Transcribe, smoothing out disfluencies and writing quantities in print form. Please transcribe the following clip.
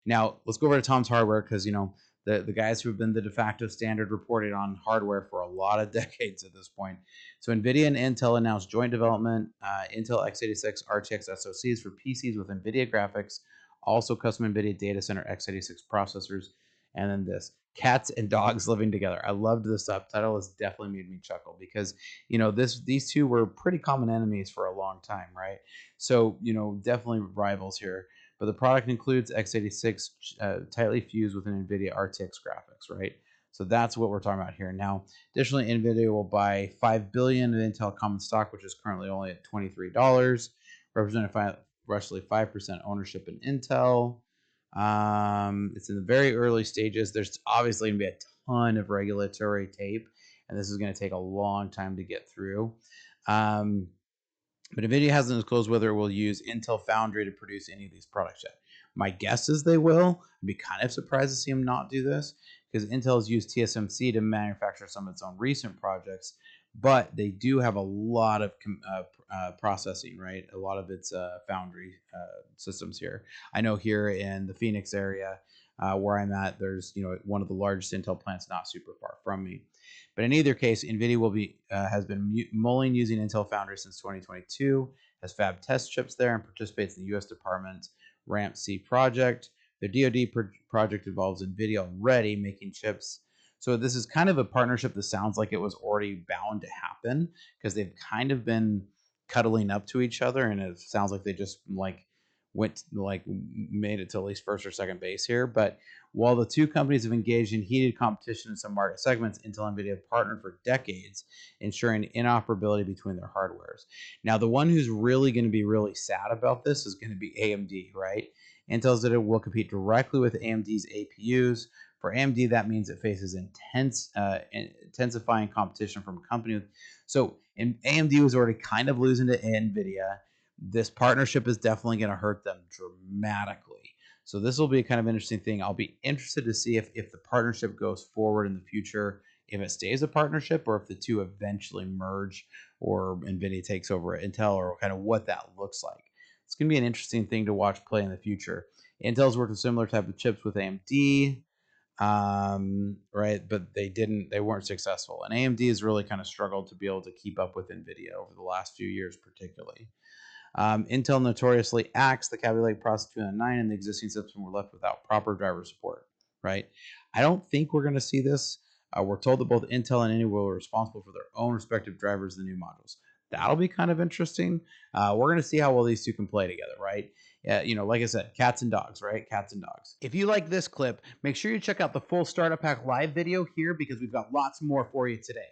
Now, let's go over to Tom's Hardware because, the guys who have been the de facto standard reported on hardware for a lot of decades at this point. So NVIDIA and Intel announced joint development, Intel x86 RTX SoCs for PCs with NVIDIA graphics, also custom NVIDIA data center x86 processors, and then this, cats and dogs living together. I loved the subtitle. It's definitely made me chuckle because, these two were pretty common enemies for a long time, right? So, definitely rivals here. But the product includes x86 tightly fused with an NVIDIA RTX graphics, right? So that's what we're talking about here. Now, additionally, NVIDIA will buy $5 billion of Intel common stock, which is currently only at $23, representing roughly 5% ownership in Intel. It's in the very early stages. There's obviously going to be a ton of regulatory tape, and this is going to take a long time to get through. But Nvidia hasn't disclosed whether it will use Intel Foundry to produce any of these products yet. My guess is they will. I'd be kind of surprised to see them not do this because Intel has used TSMC to manufacture some of its own recent projects, but they do have a lot of processing, right? A lot of its foundry systems here. I know here in the Phoenix area where I'm at, there's one of the largest Intel plants not super far from me. But in either case, NVIDIA has been mulling using Intel Foundry since 2022, has fab test chips there, and participates in the U.S. Department's RAMP-C project. The DoD project involves NVIDIA already making chips. So this is kind of a partnership that sounds like it was already bound to happen because they've kind of been cuddling up to each other, and it sounds like they just made it to at least first or second base here. But while the two companies have engaged in heated competition in some market segments, Intel and NVIDIA have partnered for decades, ensuring interoperability between their hardwares. Now, the one who's really going to be really sad about this is going to be AMD, right? Intel said it will compete directly with AMD's APUs. For AMD, that means it faces intensifying competition from a company. So AMD was already kind of losing to NVIDIA. This partnership is definitely going to hurt them dramatically. So this will be a kind of interesting thing. I'll be interested to see if the partnership goes forward in the future, if it stays a partnership, or if the two eventually merge, or NVIDIA takes over Intel, or kind of what that looks like. It's going to be an interesting thing to watch play in the future. Intel's worked with similar type of chips with AMD, right? But they weren't successful. And AMD has really kind of struggled to be able to keep up with NVIDIA over the last few years, particularly. Intel notoriously axed the Kaby Lake process 209, and the existing system were left without proper driver support, right? I don't think we're going to see this. We're told that both Intel and Nvidia were responsible for their own respective drivers in the new modules. That'll be kind of interesting. We're going to see how well these two can play together, right? Like I said, cats and dogs, right? Cats and dogs. If you like this clip, make sure you check out the full Startup Hack Live video here because we've got lots more for you today.